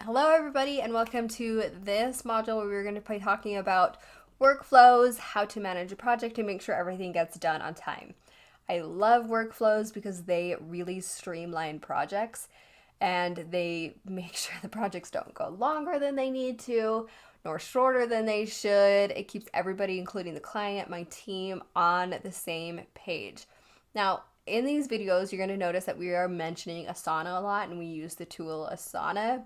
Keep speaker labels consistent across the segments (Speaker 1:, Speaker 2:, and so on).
Speaker 1: Hello everybody and welcome to this module where we're going to be talking about workflows, how to manage a project and make sure everything gets done on time. I love workflows because they really streamline projects and they make sure the projects don't go longer than they need to nor shorter than they should. It keeps everybody, including the client, my team, on the same page. Now, in these videos, you're going to notice that we are mentioning Asana a lot and we use the tool Asana.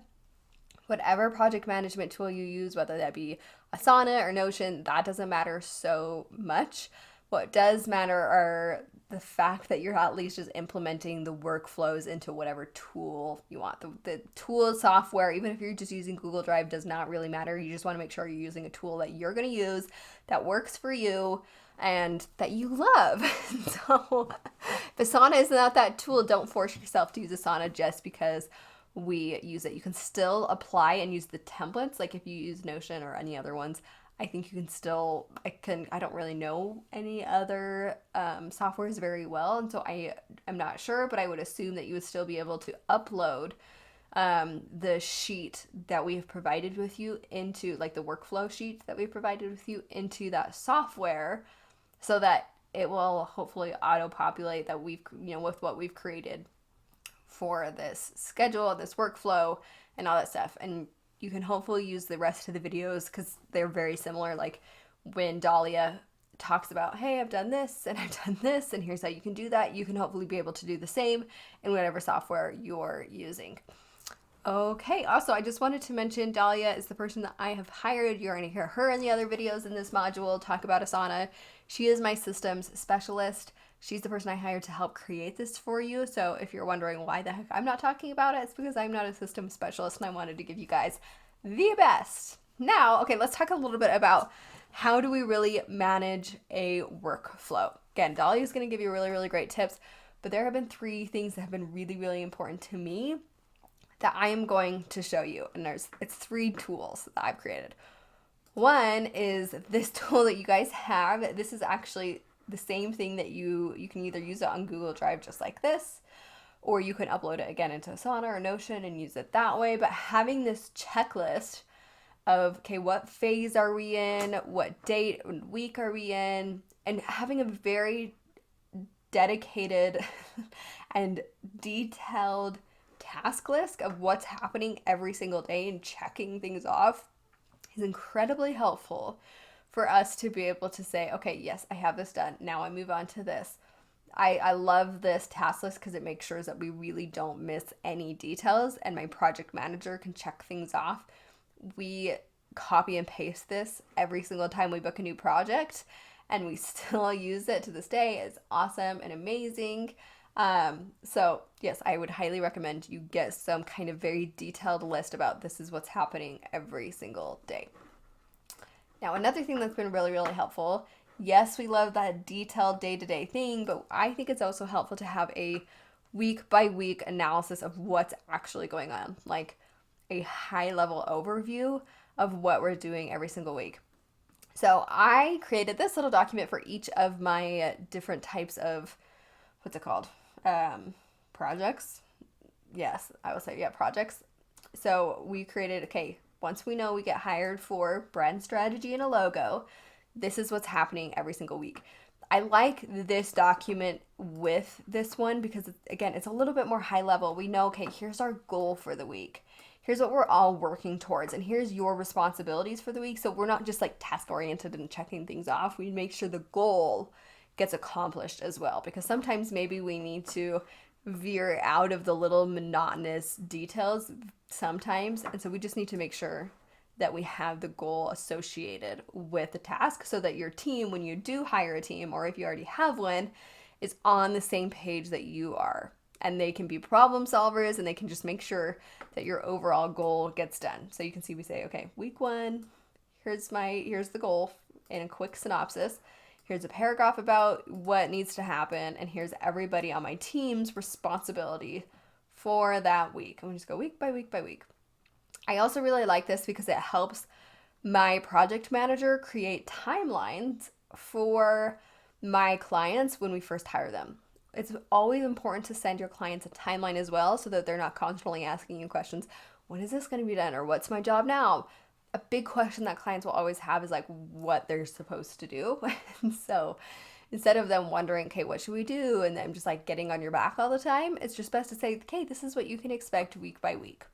Speaker 1: Whatever project management tool you use, whether that be Asana or Notion, that doesn't matter so much. What does matter are the fact that you're at least just implementing the workflows into whatever tool you want. The tool software, even if you're just using Google Drive, does not really matter. You just want to make sure you're using a tool that you're going to use, that works for you, and that you love. So if Asana is not that tool, don't force yourself to use Asana just because we use it. You can still apply and use the templates. Like if you use Notion or any other ones, I think you can still, I don't really know any other softwares very well. And so I'm not sure, but I would assume that you would still be able to upload the sheet that we've provided with you into, like the workflow sheet that we provided with you into that software so that it will hopefully auto-populate that with what we've created for this schedule, this workflow, and all that stuff. And you can hopefully use the rest of the videos because they're very similar. Like when Dahlia talks about, hey, I've done this and I've done this, and here's how you can do that, you can hopefully be able to do the same in whatever software you're using. Okay, also, I just wanted to mention Dahlia is the person that I have hired. You're going to hear her in the other videos in this module talk about Asana. She is my systems specialist. She's the person I hired to help create this for you. So if you're wondering why the heck I'm not talking about it, it's because I'm not a systems specialist and I wanted to give you guys the best. Now, okay, let's talk a little bit about how do we really manage a workflow. Again, Dahlia is going to give you really, really great tips, but there have been 3 things that have been really, really important to me that I am going to show you. And it's 3 tools that I've created. One is this tool that you guys have. This is actually the same thing that you can either use it on Google Drive just like this, or you can upload it again into Asana or Notion and use it that way. But having this checklist of, okay, what phase are we in? What date and week are we in? And having a very dedicated and detailed task list of what's happening every single day and checking things off is incredibly helpful for us to be able to say, okay, yes, I have this done. Now I move on to this. I love this task list because it makes sure that we really don't miss any details and my project manager can check things off. We copy and paste this every single time we book a new project and we still use it to this day. It's awesome and amazing. So yes, I would highly recommend you get some kind of very detailed list about this is what's happening every single day. Now, another thing that's been really, really helpful, yes, we love that detailed day-to-day thing, but I think it's also helpful to have a week-by-week analysis of what's actually going on, like a high-level overview of what we're doing every single week. So I created this little document for each of my different types of, what's it called? Projects. Yes, I would say, yeah, projects. So we created, okay, once we know we get hired for brand strategy and a logo, this is what's happening every single week. I like this document with this one because, again, it's a little bit more high level. We know, okay, here's our goal for the week. Here's what we're all working towards, and here's your responsibilities for the week. So we're not just like task oriented and checking things off. We make sure the goal gets accomplished as well, because sometimes maybe we need to veer out of the little monotonous details sometimes, and so we just need to make sure that we have the goal associated with the task so that your team, when you do hire a team or if you already have one, is on the same page that you are, and they can be problem solvers and they can just make sure that your overall goal gets done. So you can see we say, okay, week 1, here's the goal in a quick synopsis. Here's a paragraph about what needs to happen, and here's everybody on my team's responsibility for that week. And we just go week by week by week. I also really like this because it helps my project manager create timelines for my clients when we first hire them. It's always important to send your clients a timeline as well so that they're not constantly asking you questions. when is this going to be done? Or what's my job now? A big question that clients will always have is like what they're supposed to do. And so instead of them wondering, okay, what should we do? And then just like getting on your back all the time, it's just best to say, okay, this is what you can expect week by week.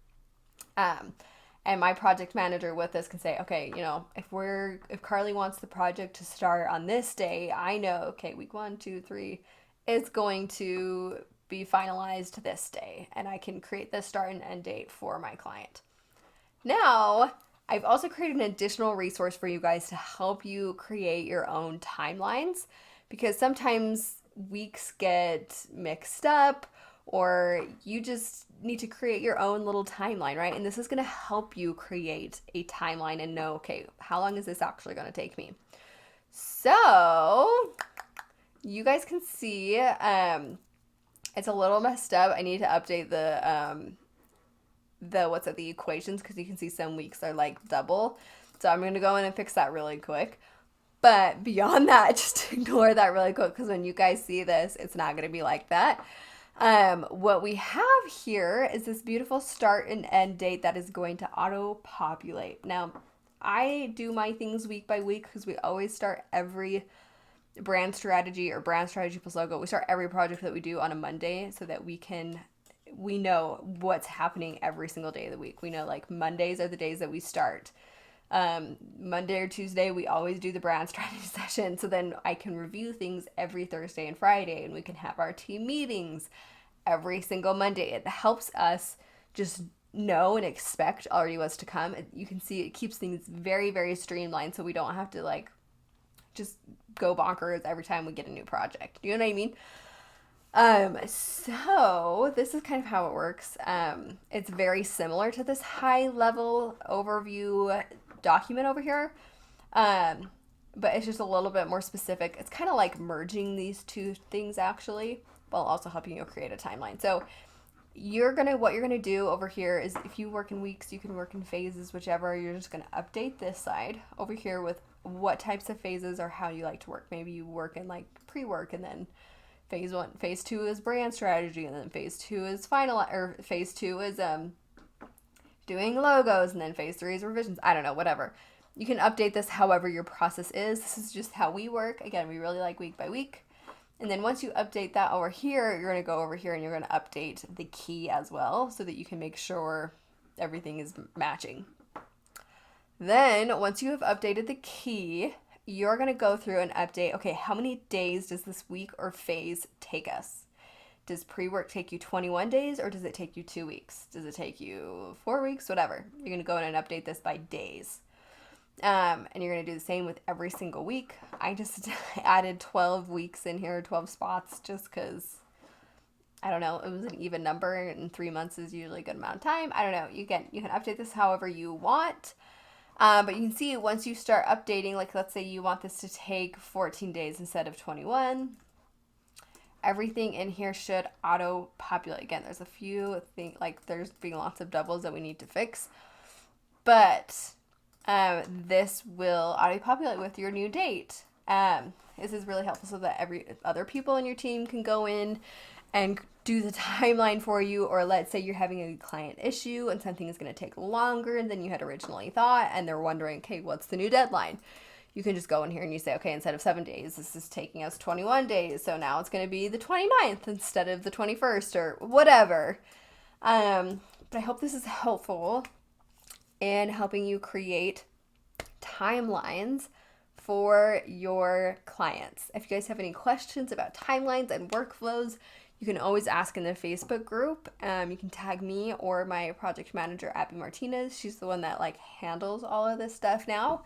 Speaker 1: And my project manager with this can say, okay, if Carly wants the project to start on this day, I know, okay, week 1, 2, 3, it's going to be finalized this day, and I can create the start and end date for my client. Now, I've also created an additional resource for you guys to help you create your own timelines, because sometimes weeks get mixed up, or you just need to create your own little timeline, right? And this is going to help you create a timeline and know, okay, how long is this actually going to take me? So you guys can see it's a little messed up. I need to update the equations, because you can see some weeks are like double. So I'm going to go in and fix that really quick. But beyond that, just ignore that really quick, because when you guys see this, it's not going to be like that. What we have here is this beautiful start and end date that is going to auto-populate. Now, I do my things week by week because we always start every brand strategy or brand strategy plus logo. We start every project that we do on a Monday so that we know what's happening every single day of the week. We know like Mondays are the days that we start. Monday or Tuesday, we always do the brand strategy session. So then I can review things every Thursday and Friday, and we can have our team meetings every single Monday. It helps us just know and expect already what's to come. You can see it keeps things very, very streamlined, so we don't have to like just go bonkers every time we get a new project. You know what I mean? So this is kind of how it works. It's very similar to this high level overview document over here. But it's just a little bit more specific. It's kind of like merging these two things actually, while also helping you create a timeline. So what you're gonna do over here is, if you work in weeks, you can work in phases, whichever. You're just gonna update this side over here with what types of phases or how you like to work. Maybe you work in like pre-work, and then phase 2 is brand strategy, and then phase 2 is phase 2 is doing logos, and then phase 3 is revisions. I don't know, whatever. You can update this however your process is. This is just how we work. Again, we really like week by week. And then once you update that over here, you're going to go over here and you're going to update the key as well, so that you can make sure everything is matching. Then once you have updated the key, you're going to go through and update, okay, how many days does this week or phase take us? Does pre-work take you 21 days, or does it take you 2 weeks? Does it take you 4 weeks? Whatever. You're going to go in and update this by days. And you're going to do the same with every single week. I just added 12 weeks in here, 12 spots, just because, I don't know, it was an even number, and 3 months is usually a good amount of time. I don't know. You can update this however you want. But you can see once you start updating, like let's say you want this to take 14 days instead of 21, everything in here should auto-populate. Again, there's a few things, like there's being lots of doubles that we need to fix. But this will auto-populate with your new date. This is really helpful so that other people in your team can go in and do the timeline for you. Or let's say you're having a client issue and something is going to take longer than you had originally thought, and they're wondering, okay, what's the new deadline? You can just go in here and you say, okay, instead of 7 days, this is taking us 21 days. So now it's going to be the 29th instead of the 21st, or whatever. But I hope this is helpful in helping you create timelines for your clients. If you guys have any questions about timelines and workflows, you can always ask in the Facebook group. You can tag me or my project manager, Abby Martinez. She's the one that like handles all of this stuff now.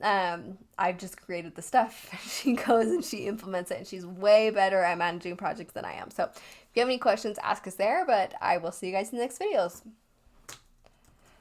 Speaker 1: I've just created the stuff. She goes and she implements it, and she's way better at managing projects than I am. So if you have any questions, ask us there, but I will see you guys in the next videos.